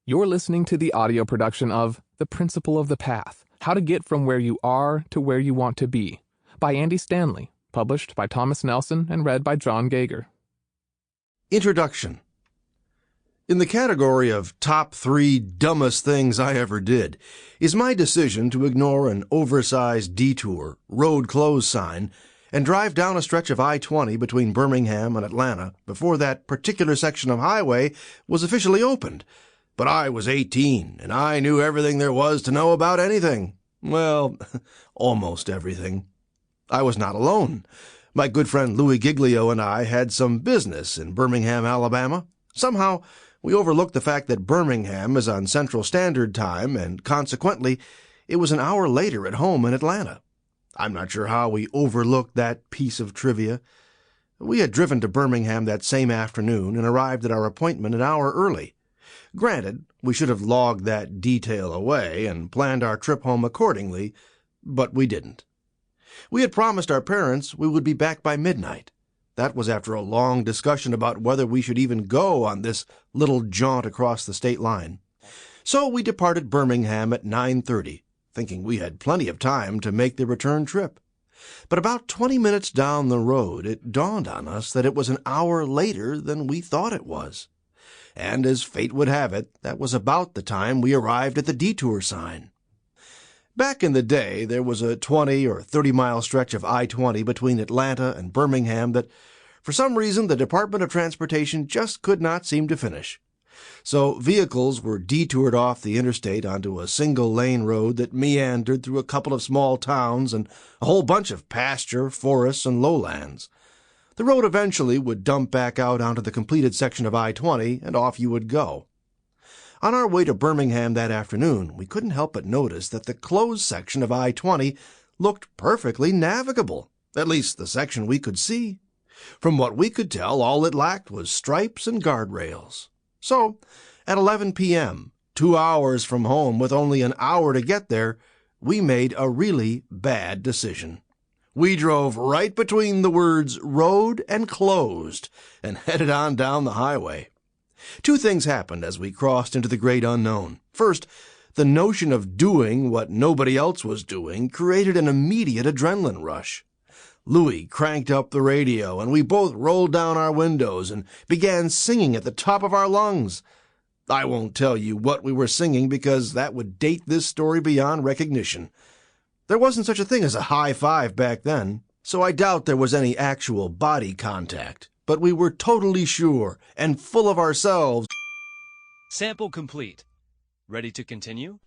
You're listening to the audio production of The Principle of the Path, How to Get From Where You Are to Where You Want to Be, by Andy Stanley, published by Thomas Nelson and read by Jon Gauger. Introduction. In the category of top 3 dumbest things I ever did is my decision to ignore an oversized detour, road closed sign, and drive down a stretch of I-20 between Birmingham and Atlanta before that particular section of highway was officially opened. But I was 18, and I knew everything there was to know about anything. Well, almost everything. I was not alone. My good friend Louis Giglio and I had some business in Birmingham, Alabama. Somehow, we overlooked the fact that Birmingham is on Central Standard Time, and consequently, it was an hour later at home in Atlanta. I'm not sure how we overlooked that piece of trivia. We had driven to Birmingham that same afternoon and arrived at our appointment an hour early. Granted, we should have logged that detail away and planned our trip home accordingly, but we didn't. We had promised our parents we would be back by midnight. That was after a long discussion about whether we should even go on this little jaunt across the state line. So we departed Birmingham at 9:30, thinking we had plenty of time to make the return trip. But about 20 minutes down the road, it dawned on us that it was an hour later than we thought it was. And as fate would have it, that was about the time we arrived at the detour sign. Back in the day, there was a 20 or 30-mile stretch of I-20 between Atlanta and Birmingham that, for some reason, the Department of Transportation just could not seem to finish. So vehicles were detoured off the interstate onto a single-lane road that meandered through a couple of small towns and a whole bunch of pasture, forests, and lowlands. The road eventually would dump back out onto the completed section of I-20, and off you would go. On our way to Birmingham that afternoon, we couldn't help but notice that the closed section of I-20 looked perfectly navigable, at least the section we could see. From what we could tell, all it lacked was stripes and guardrails. So, at 11 p.m., 2 hours from home with only an hour to get there, we made a really bad decision. We drove right between the words road and closed and headed on down the highway. 2 things happened as we crossed into the great unknown. First, the notion of doing what nobody else was doing created an immediate adrenaline rush. Louis cranked up the radio, and we both rolled down our windows and began singing at the top of our lungs. I won't tell you what we were singing because that would date this story beyond recognition. There wasn't such a thing as a high five back then, so I doubt there was any actual body contact. But we were totally sure and full of ourselves. Sample complete. Ready to continue?